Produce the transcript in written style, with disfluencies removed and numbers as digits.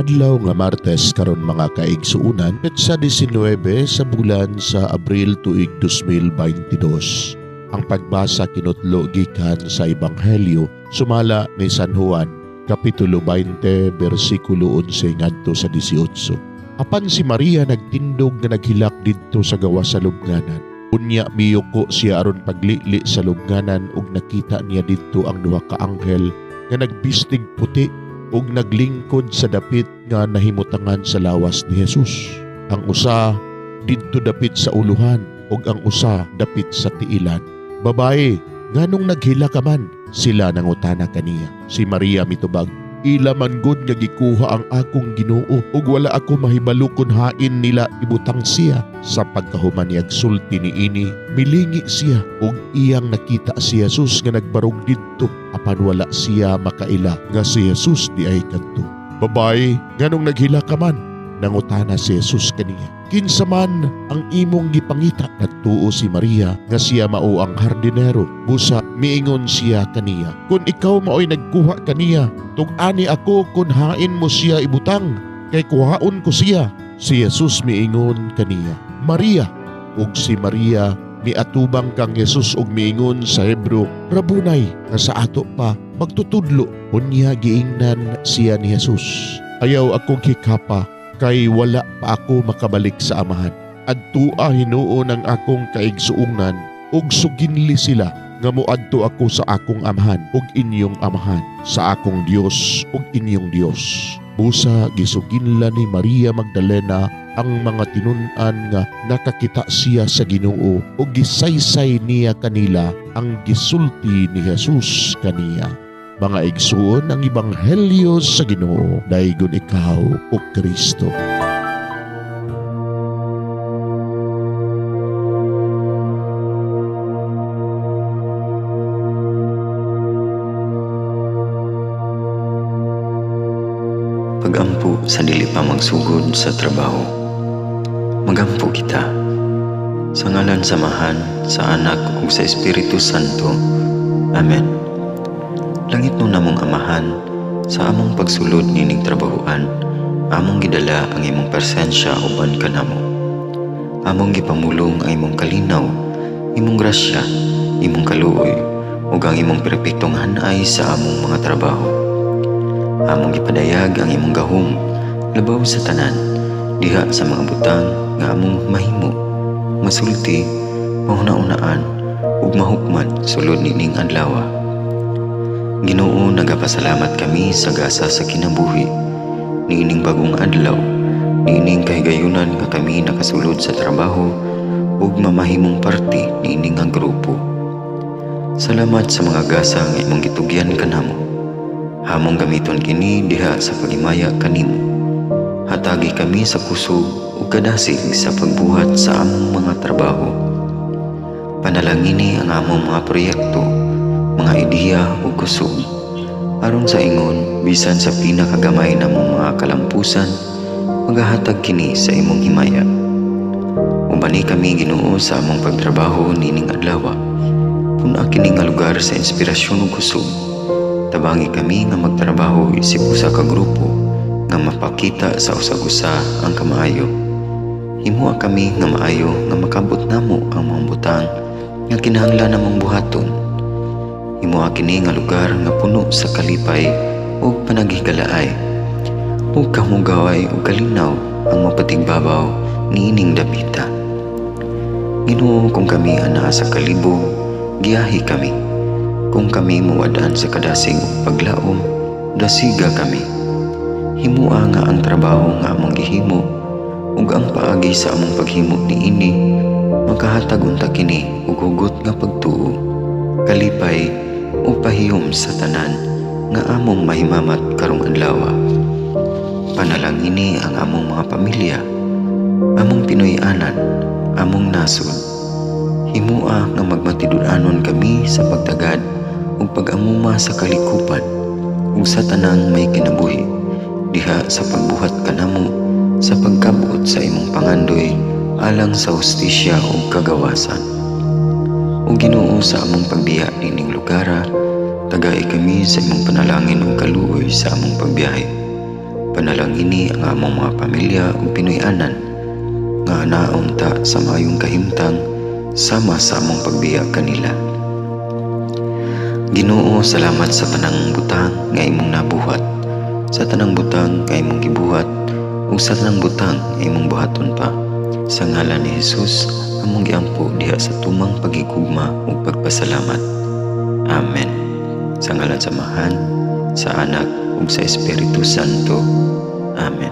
Adlaw nga Martes karon mga kaigsuunan, petsa 19 sa bulan sa Abril tuig 2022. Ang pagbasa kinutlo gikan sa Ebanghelyo sumala ni San Juan, kapitulo 20, bersikulo 11 ngadto sa 18. Apan si Maria nagtindog nga naghilak didto sa gawas sa lubnganan. Unya miyuko siya aron paglili sa lubnganan ug nakita niya didto ang duha ka anghel nga nagbistig puti ug naglingkod sa dapit nga nahimutangan sa lawas ni Jesus. Ang usa didto dapit sa uluhan ug ang usa dapit sa tiilan. Babae, nganong naghila ka man? Sila nangutana kaniya. Si Maria mitubag, ila man gud nga gikuha ang akong Ginoo ug wala ako mahibalo kun hain nila ibutang siya. Sa pagkahuman niya sulti niini, milingi siya ug iyang nakita si Jesus nga nagbarog didto apan wala siya makaila nga si Jesus di ay kadto. Babae, nganong naghila ka man? Nangutana si Jesus kaniya. Kinsa man ang imong gipangita? Nagtuo si Maria nga siya mao ang hardinero. Busa miingon siya kaniya, kun ikaw maoy nagkuha kaniya, tug-ani ako kun hain mo siya ibutang, kay kuhaon ko siya. Si Jesus miingon kaniya, Maria. Ug si Maria miatubang kang Jesus ug miingon sa Hebro, Rabunay, nga sa ato pa magtutudlo. Unya giingnan siya ni Jesus, ayaw akong hikapa, kay wala pa ako makabalik sa amahan. Adtua hinuon ang akong kaigsuunan ug suginli sila nga moadto ako sa akong amahan ug inyong amahan, sa akong Dios ug inyong Dios. Busa gisuginla ni Maria Magdalena ang mga tinun-an nga nakakita siya sa Ginoo ug gisaysay niya kanila ang gisulti ni Jesus kaniya. Mga igsuon ang Ebanghelyo sa Ginoo, daygon ikaw o Kristo. Pagampo sa dili pa magsugod sa trabaho. Magampo kita sa ngalan samahan sa Anak ug sa Espiritu Santo. Amen. Langit no namong amahan, sa among pagsulod nining trabahoan, among gidala ang imong presensya uban kanamo. Among gipamulong ang imong kalinaw, imong grasya, imong kaluoy, ug ang imong perpektong hanay sa among mga trabaho. Among gipadayag ang imong gahom, labaw sa tanan, diha sa mga butang nga among mahimo, masulti, mahuna-unaan, ug mahukman sulod nining adlaw. Ginoo, nagapasalamat kami sa gasa sa kinabuhi, niining bagong adlaw, niining kahigayunan nga kami nakasulod sa trabaho ug mamahimong parte niining nga grupo. Salamat sa mga gasa nga imong gitugyan kanamo. Hamong gamiton kini diha sa pagimaya kanimo. Hatagi kami sa kusog ug kadasig sa pagbuhat sa among mga trabaho. Panalangini ang among mga proyekto, mga ideya o kusog, aron sa ingon bisan sa pinakagamay namong mga kalampusan, magahatag kini sa imong himaya. Ubani kami Ginoo sa among pagtrabaho nining adlaw. Puna kini nga lugar sa inspirasyon ug kusog. Tabangi kami nga magtrabaho isip usa ka grupo nga mapakita sa usag-usa ang kamaayo. Himua kami nga maayo nga makabot namo ang mga butang nga kinahanglan namong buhaton. Himua kini nga lugar nga puno sa kalipay ug panaghigalaay, ug kamugaway ug kalinaw ang mapatigbabaw niining dapita. Ginoo, kung kami anaa sa kalibog, giyahi kami. Kung kami muwadaan sa kadasig ug paglaom, dasiga kami. Himua nga ang trabaho nga among gihimo ug ang paagi sa among paghimo niini makahatag unta kini ug hugot nga pagtuo, kalipay ug pahiyom sa tanan nga among mahimamat karong adlaw. Panalangini ang among mga pamilya, among Pinoy-anan, among nasod. Himua nga magmatidud-anon kami sa pagtagad ug pag-amuma sa kalikupan ug sa tanang may kinabuhi, diha sa pagbuhat kanamo sa pagkabuot sa imong pangandoy alang sa hustisya ug kagawasan. Ug Ginoo, sa among pagbiya nining lugar, tagay kami sa imong panalangin ug kaluoy sa among pagbiyahe. Panalangini ang among mga pamilya ug Pinoy-anan nga anaon ta sa maayong kahimtang sama sa among pagbiya kanila. Ginoo, salamat sa tanang butang nga imong nabuhat, sa tanang butang nga imong gibuhat, ug sa tanang butang nga imong buhaton pa. Sa ngalan ni Jesus, among giampo diha sa tumang pagigugma ug pagpasalamat. Amen. Sa ngalan sa Amahan, sa Anak ug sa Espiritu Santo. Amen.